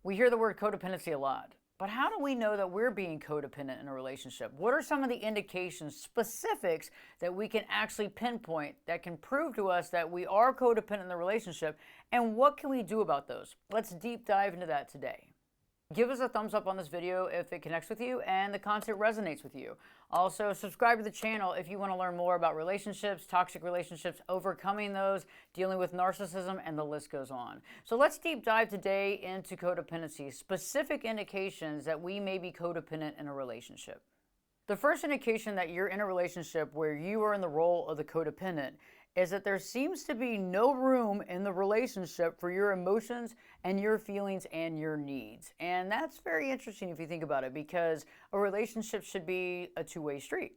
We hear the word codependency a lot, but how do we know that we're being codependent in a relationship? What are some of the indications, specifics that we can actually pinpoint that can prove to us that we are codependent in the relationship? And what can we do about those? Let's deep dive into that today. Give us a thumbs up on this video if it connects with you and the content resonates with you. Also, subscribe to the channel if you want to learn more about relationships, toxic relationships, overcoming those, dealing with narcissism, and the list goes on. So let's deep dive today into codependency, specific indications that we may be codependent in a relationship. The first indication that you're in a relationship where you are in the role of the codependent is that there seems to be no room in the relationship for your emotions and your feelings and your needs. And that's very interesting if you think about it, because a relationship should be a two-way street.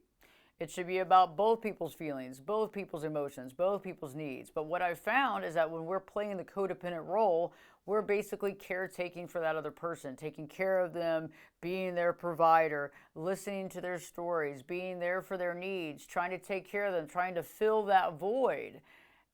It should be about both people's feelings, both people's emotions, both people's needs. But what I've found is that when we're playing the codependent role, we're basically caretaking for that other person, taking care of them, being their provider, listening to their stories, being there for their needs, trying to take care of them, trying to fill that void.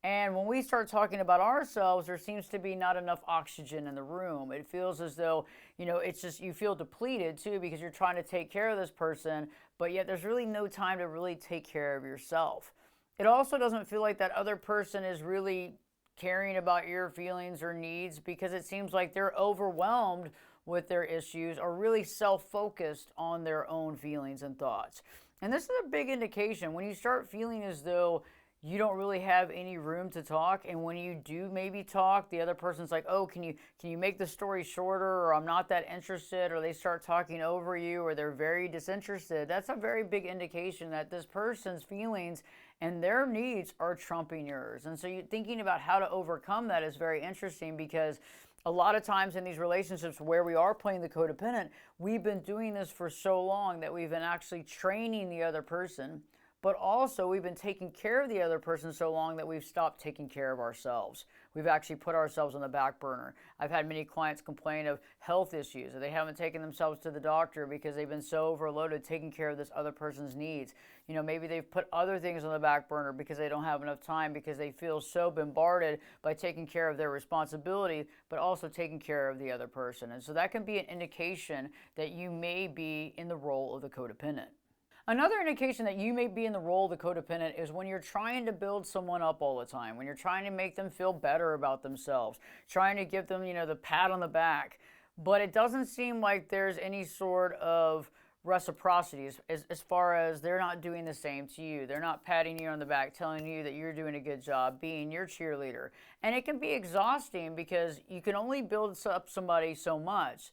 And when we start talking about ourselves, there seems to be not enough oxygen in the room. It feels as though, it's just you feel depleted too because you're trying to take care of this person, but yet there's really no time to really take care of yourself. It also doesn't feel like that other person is really caring about your feelings or needs because it seems like they're overwhelmed with their issues or really self-focused on their own feelings and thoughts. And this is a big indication when you start feeling as though you don't really have any room to talk, and when you do maybe talk, the other person's like, oh, can you make the story shorter, or I'm not that interested, or they start talking over you, or they're very disinterested. That's a very big indication that this person's feelings and their needs are trumping yours. And so you thinking about how to overcome that is very interesting, because a lot of times in these relationships where we are playing the codependent, we've been doing this for so long that we've been actually training the other person. But also we've been taking care of the other person so long that we've stopped taking care of ourselves. We've actually put ourselves on the back burner. I've had many clients complain of health issues, or they haven't taken themselves to the doctor because they've been so overloaded taking care of this other person's needs. Maybe they've put other things on the back burner because they don't have enough time, because they feel so bombarded by taking care of their responsibility, but also taking care of the other person. And so that can be an indication that you may be in the role of the codependent. Another indication that you may be in the role of the codependent is when you're trying to build someone up all the time, when you're trying to make them feel better about themselves, trying to give them, the pat on the back, but it doesn't seem like there's any sort of reciprocity as far as they're not doing the same to you. They're not patting you on the back, telling you that you're doing a good job, being your cheerleader. And it can be exhausting because you can only build up somebody so much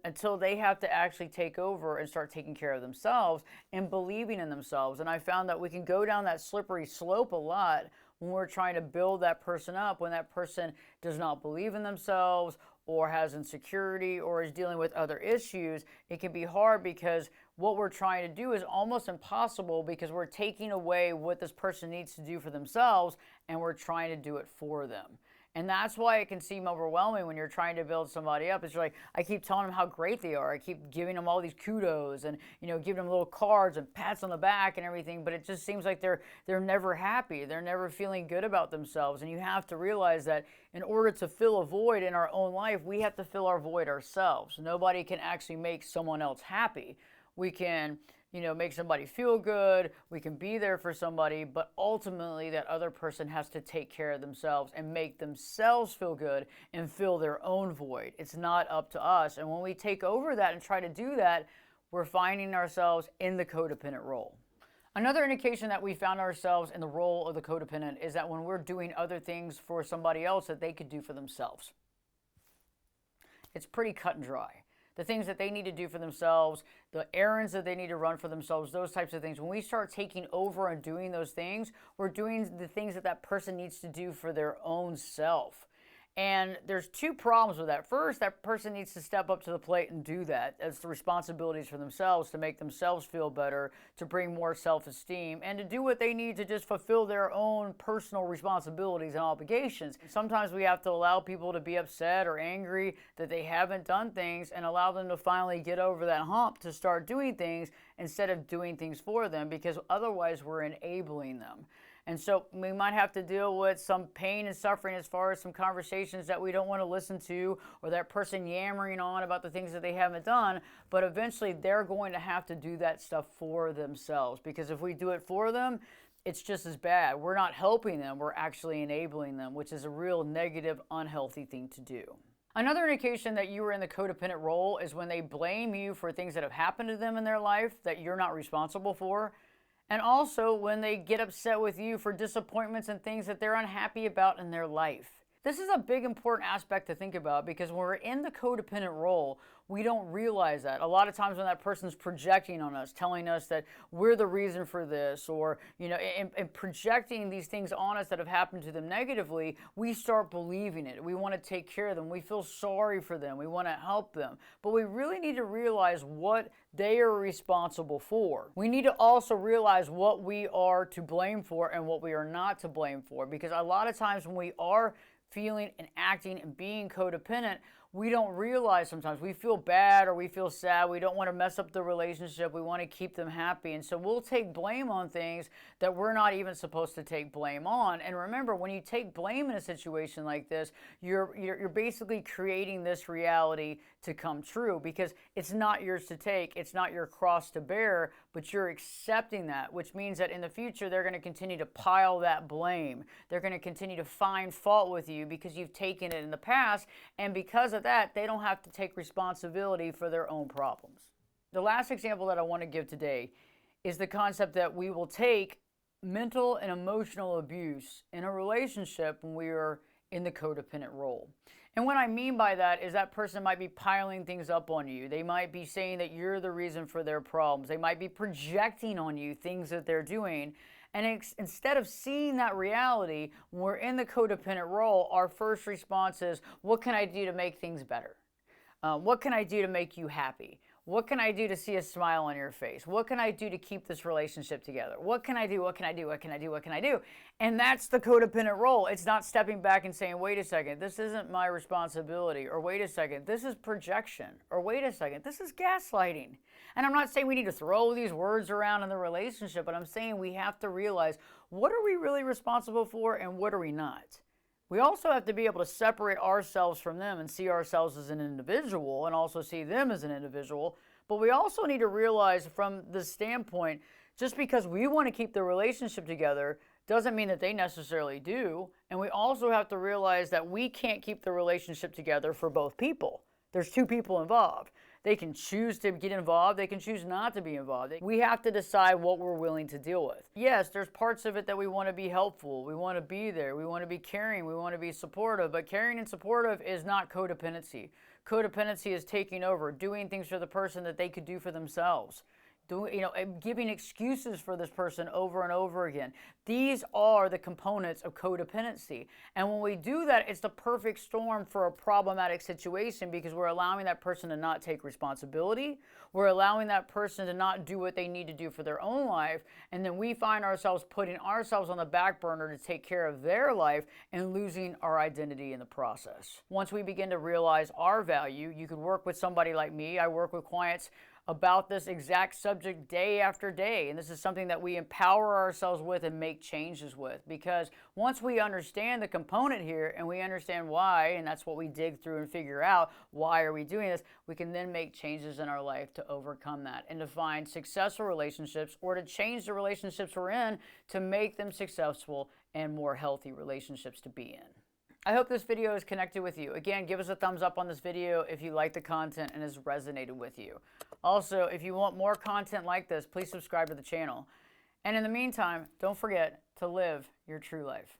until they have to actually take over and start taking care of themselves and believing in themselves. And I found that we can go down that slippery slope a lot when we're trying to build that person up, when that person does not believe in themselves or has insecurity or is dealing with other issues. It can be hard because what we're trying to do is almost impossible, because we're taking away what this person needs to do for themselves and we're trying to do it for them. And that's why it can seem overwhelming when you're trying to build somebody up. It's like, I keep telling them how great they are. I keep giving them all these kudos and, giving them little cards and pats on the back and everything. But it just seems like they're never happy. They're never feeling good about themselves. And you have to realize that in order to fill a void in our own life, we have to fill our void ourselves. Nobody can actually make someone else happy. We can, make somebody feel good. We can be there for somebody, but ultimately that other person has to take care of themselves and make themselves feel good and fill their own void. It's not up to us. And when we take over that and try to do that, we're finding ourselves in the codependent role. Another indication that we found ourselves in the role of the codependent is that when we're doing other things for somebody else that they could do for themselves. It's pretty cut and dry. The things that they need to do for themselves, the errands that they need to run for themselves, those types of things. When we start taking over and doing those things, we're doing the things that that person needs to do for their own self. And there's two problems with that. First, that person needs to step up to the plate and do that. It's the responsibilities for themselves, to make themselves feel better, to bring more self-esteem, and to do what they need to just fulfill their own personal responsibilities and obligations. Sometimes we have to allow people to be upset or angry that they haven't done things and allow them to finally get over that hump to start doing things instead of doing things for them, because otherwise we're enabling them. And so we might have to deal with some pain and suffering as far as some conversations that we don't want to listen to, or that person yammering on about the things that they haven't done. But eventually they're going to have to do that stuff for themselves, because if we do it for them, it's just as bad. We're not helping them, we're actually enabling them, which is a real negative, unhealthy thing to do. Another indication that you are in the codependent role is when they blame you for things that have happened to them in their life that you're not responsible for. And also when they get upset with you for disappointments and things that they're unhappy about in their life. This is a big important aspect to think about, because when we're in the codependent role, we don't realize that. A lot of times when that person's projecting on us, telling us that we're the reason for this, or, and projecting these things on us that have happened to them negatively, we start believing it. We want to take care of them. We feel sorry for them. We want to help them. But we really need to realize what they are responsible for. We need to also realize what we are to blame for and what we are not to blame for, because a lot of times when we are feeling and acting and being codependent, we don't realize sometimes. We feel bad or we feel sad. We don't want to mess up the relationship. We want to keep them happy. And so we'll take blame on things that we're not even supposed to take blame on. And remember, when you take blame in a situation like this, you're basically creating this reality to come true, because it's not yours to take. It's not your cross to bear, but you're accepting that, which means that in the future, they're going to continue to pile that blame. They're going to continue to find fault with you because you've taken it in the past. And because of that, they don't have to take responsibility for their own problems. The last example that I want to give today is the concept that we will take mental and emotional abuse in a relationship when we are in the codependent role. And what I mean by that is that person might be piling things up on you. They might be saying that you're the reason for their problems. They might be projecting on you things that they're doing. And instead of seeing that reality, when we're in the codependent role, our first response is, what can I do to make things better? What can I do to make you happy? What can I do to see a smile on your face? What can I do to keep this relationship together? What can I do? What can I do? What can I do? What can I do? And that's the codependent role. It's not stepping back and saying, wait a second, this isn't my responsibility. Or wait a second, this is projection. Or wait a second, this is gaslighting. And I'm not saying we need to throw these words around in the relationship, but I'm saying we have to realize, what are we really responsible for and what are we not? We also have to be able to separate ourselves from them and see ourselves as an individual and also see them as an individual. But we also need to realize from the standpoint, just because we want to keep the relationship together doesn't mean that they necessarily do. And we also have to realize that we can't keep the relationship together for both people. There's two people involved. They can choose to get involved. They can choose not to be involved. We have to decide what we're willing to deal with. Yes, there's parts of it that we want to be helpful. We want to be there. We want to be caring. We want to be supportive. But caring and supportive is not codependency. Codependency is taking over, doing things for the person that they could do for themselves. Giving excuses for this person over and over again. These are the components of codependency. And when we do that, it's the perfect storm for a problematic situation, because we're allowing that person to not take responsibility. We're allowing that person to not do what they need to do for their own life. And then we find ourselves putting ourselves on the back burner to take care of their life and losing our identity in the process. Once we begin to realize our value, you could work with somebody like me. I work with clients about this exact subject day after day. And this is something that we empower ourselves with and make changes with. Because once we understand the component here and we understand why, and that's what we dig through and figure out, why are we doing this, we can then make changes in our life to overcome that and to find successful relationships, or to change the relationships we're in to make them successful and more healthy relationships to be in. I hope this video has connected with you. Again, give us a thumbs up on this video if you like the content and has resonated with you. Also, if you want more content like this, please subscribe to the channel. And in the meantime, don't forget to live your true life.